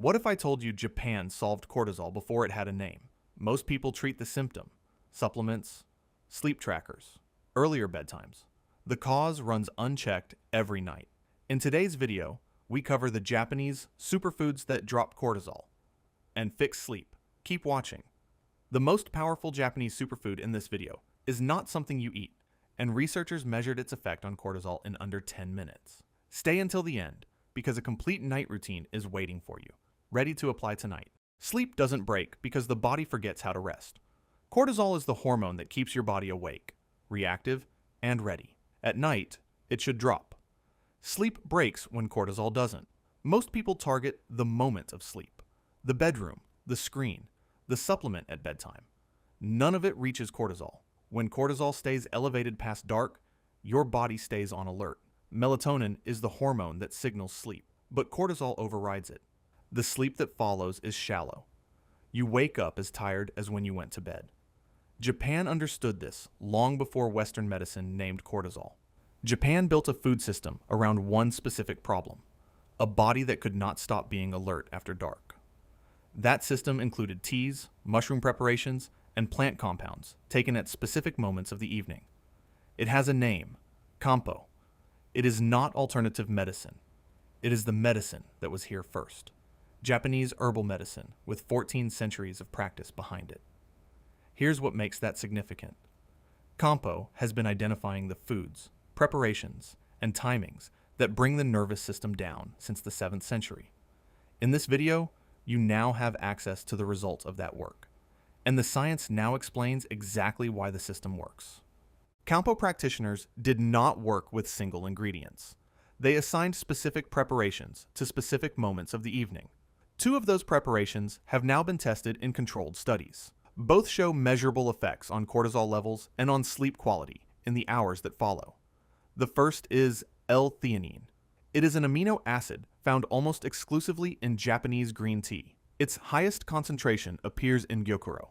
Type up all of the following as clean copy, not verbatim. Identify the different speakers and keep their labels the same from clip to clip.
Speaker 1: What if I told you Japan solved cortisol before it had a name? Most people treat the symptom, supplements, sleep trackers, earlier bedtimes. The cause runs unchecked every night. In today's video, we cover the Japanese superfoods that drop cortisol and fix sleep. Keep watching. The most powerful Japanese superfood in this video is not something you eat, and researchers measured its effect on cortisol in under 10 minutes. Stay until the end, because a complete night routine is waiting for you, ready to apply tonight. Sleep doesn't break because the body forgets how to rest. Cortisol is the hormone that keeps your body awake, reactive, and ready. At night, it should drop. Sleep breaks when cortisol doesn't. Most people target the moment of sleep, the bedroom, the screen, the supplement at bedtime. None of it reaches cortisol. When cortisol stays elevated past dark, your body stays on alert. Melatonin is the hormone that signals sleep, but cortisol overrides it. The sleep that follows is shallow. You wake up as tired as when you went to bed. Japan understood this long before Western medicine named cortisol. Japan built a food system around one specific problem: a body that could not stop being alert after dark. That system included teas, mushroom preparations, and plant compounds taken at specific moments of the evening. It has a name: Kampo. It is not alternative medicine. It is the medicine that was here first. Japanese herbal medicine with 14 centuries of practice behind it. Here's what makes that significant. Kampo has been identifying the foods, preparations, and timings that bring the nervous system down since the 7th century. In this video, you now have access to the results of that work, and the science now explains exactly why the system works. Kampo practitioners did not work with single ingredients. They assigned specific preparations to specific moments of the evening. 2 of those preparations have now been tested in controlled studies. Both show measurable effects on cortisol levels and on sleep quality in the hours that follow. The first is L-theanine. It is an amino acid found almost exclusively in Japanese green tea. Its highest concentration appears in gyokuro,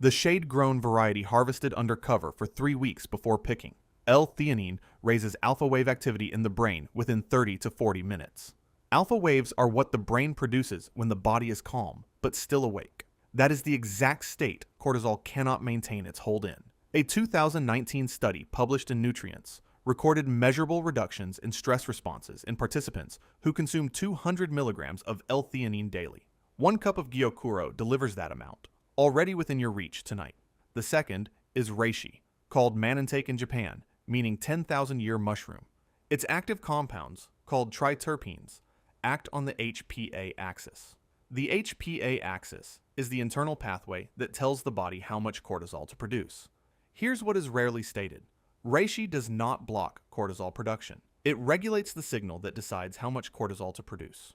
Speaker 1: the shade-grown variety harvested under cover for 3 weeks before picking. L-theanine raises alpha wave activity in the brain within 30 to 40 minutes. Alpha waves are what the brain produces when the body is calm, but still awake. That is the exact state cortisol cannot maintain its hold in. A 2019 study published in Nutrients recorded measurable reductions in stress responses in participants who consumed 200 milligrams of L-theanine daily. 1 cup of gyokuro delivers that amount, already within your reach tonight. The second is reishi, called manintake in Japan, meaning 10,000-year mushroom. Its active compounds, called triterpenes, act on the HPA axis. The HPA axis is the internal pathway that tells the body how much cortisol to produce. Here's what is rarely stated. Reishi does not block cortisol production. It regulates the signal that decides how much cortisol to produce.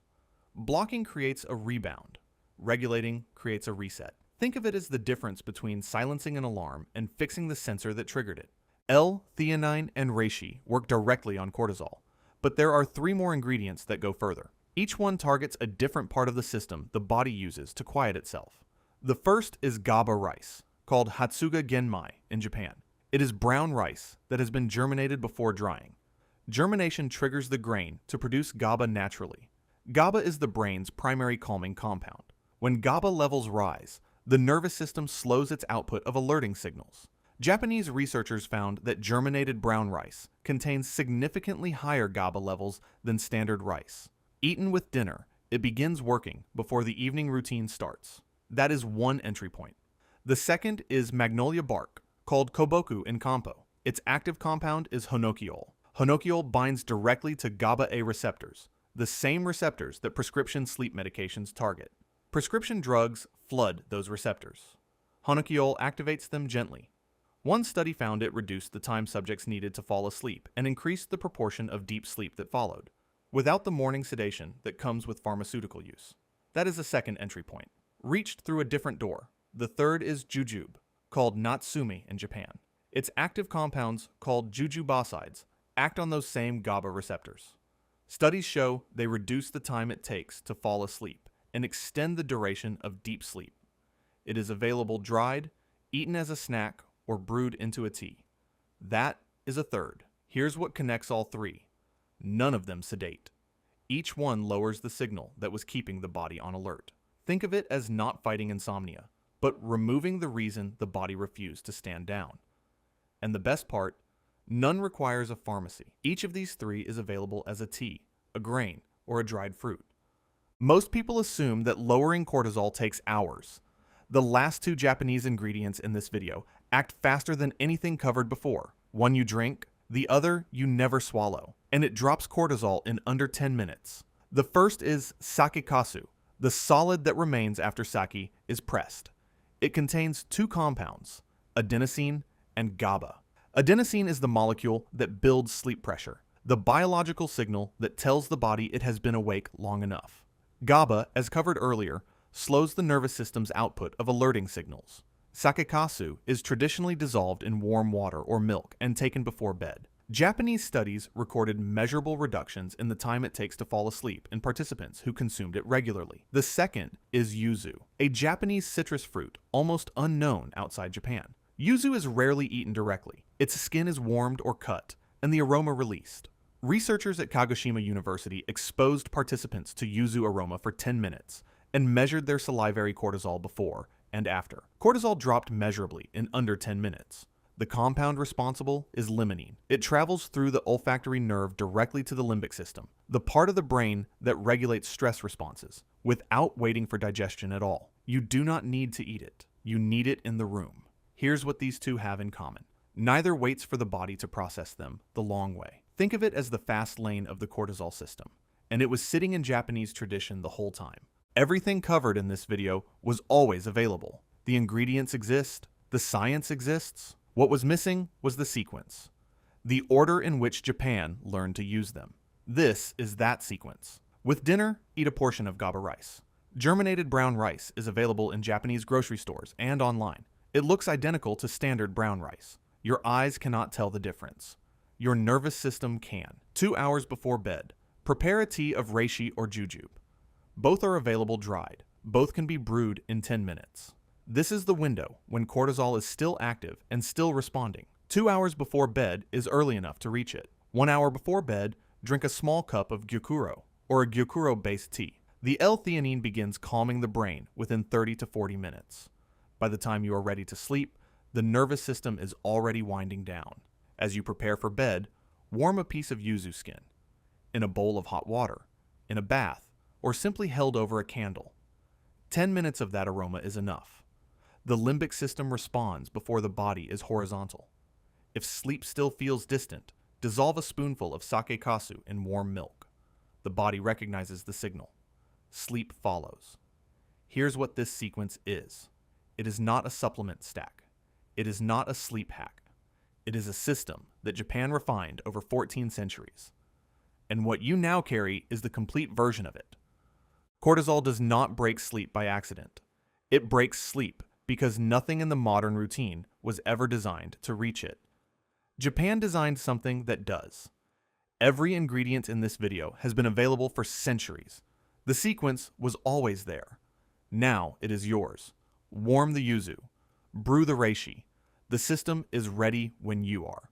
Speaker 1: Blocking creates a rebound. Regulating creates a reset. Think of it as the difference between silencing an alarm and fixing the sensor that triggered it. L-theanine and reishi work directly on cortisol, but there are 3 more ingredients that go further. Each one targets a different part of the system the body uses to quiet itself. The first is GABA rice, called Hatsuga Genmai in Japan. It is brown rice that has been germinated before drying. Germination triggers the grain to produce GABA naturally. GABA is the brain's primary calming compound. When GABA levels rise, the nervous system slows its output of alerting signals. Japanese researchers found that germinated brown rice contains significantly higher GABA levels than standard rice. Eaten with dinner, it begins working before the evening routine starts. That is 1 entry point. The second is magnolia bark, called koboku in Kampo. Its active compound is honokiol. Honokiol binds directly to GABA-A receptors, the same receptors that prescription sleep medications target. Prescription drugs flood those receptors. Honokiol activates them gently. 1 study found it reduced the time subjects needed to fall asleep and increased the proportion of deep sleep that followed, without the morning sedation that comes with pharmaceutical use. That is a second entry point. Reached through a different door. The third is jujube, called natsumi in Japan. Its active compounds, called jujubasides, act on those same GABA receptors. Studies show they reduce the time it takes to fall asleep and extend the duration of deep sleep. It is available dried, eaten as a snack, or brewed into a tea. That is a third. Here's what connects all 3. None of them sedate. Each one lowers the signal that was keeping the body on alert. Think of it as not fighting insomnia, but removing the reason the body refused to stand down. And the best part, none requires a pharmacy. Each of these three is available as a tea, a grain, or a dried fruit. Most people assume that lowering cortisol takes hours. The last two Japanese ingredients in this video act faster than anything covered before. One you drink, the other you never swallow, and it drops cortisol in under 10 minutes. The first is sakekasu. The solid that remains after sake is pressed. It contains two compounds, adenosine and GABA. Adenosine is the molecule that builds sleep pressure, the biological signal that tells the body it has been awake long enough. GABA, as covered earlier, slows the nervous system's output of alerting signals. Sakekasu is traditionally dissolved in warm water or milk and taken before bed. Japanese studies recorded measurable reductions in the time it takes to fall asleep in participants who consumed it regularly. The second is yuzu, a Japanese citrus fruit almost unknown outside Japan. Yuzu is rarely eaten directly. Its skin is warmed or cut, and the aroma released. Researchers at Kagoshima University exposed participants to yuzu aroma for 10 minutes and measured their salivary cortisol before and after. Cortisol dropped measurably in under 10 minutes. The compound responsible is limonene. It travels through the olfactory nerve directly to the limbic system, the part of the brain that regulates stress responses, without waiting for digestion at all. You do not need to eat it. You need it in the room. Here's what these two have in common. Neither waits for the body to process them the long way. Think of it as the fast lane of the cortisol system, and it was sitting in Japanese tradition the whole time. Everything covered in this video was always available. The ingredients exist, the science exists. What was missing was the sequence, the order in which Japan learned to use them. This is that sequence. With dinner, eat a portion of GABA rice. Germinated brown rice is available in Japanese grocery stores and online. It looks identical to standard brown rice. Your eyes cannot tell the difference. Your nervous system can. 2 hours before bed, prepare a tea of reishi or jujube. Both are available dried. Both can be brewed in 10 minutes. This is the window when cortisol is still active and still responding. 2 hours before bed is early enough to reach it. 1 hour before bed, drink a small cup of gyokuro, or a gyokuro-based tea. The L-theanine begins calming the brain within 30 to 40 minutes. By the time you are ready to sleep, the nervous system is already winding down. As you prepare for bed, warm a piece of yuzu skin in a bowl of hot water, in a bath, or simply held over a candle. 10 minutes of that aroma is enough. The limbic system responds before the body is horizontal. If sleep still feels distant, dissolve a spoonful of sakekasu in warm milk. The body recognizes the signal. Sleep follows. Here's what this sequence is. It is not a supplement stack. It is not a sleep hack. It is a system that Japan refined over 14 centuries. And what you now carry is the complete version of it. Cortisol does not break sleep by accident. It breaks sleep because nothing in the modern routine was ever designed to reach it. Japan designed something that does. Every ingredient in this video has been available for centuries. The sequence was always there. Now it is yours. Warm the yuzu. Brew the reishi. The system is ready when you are.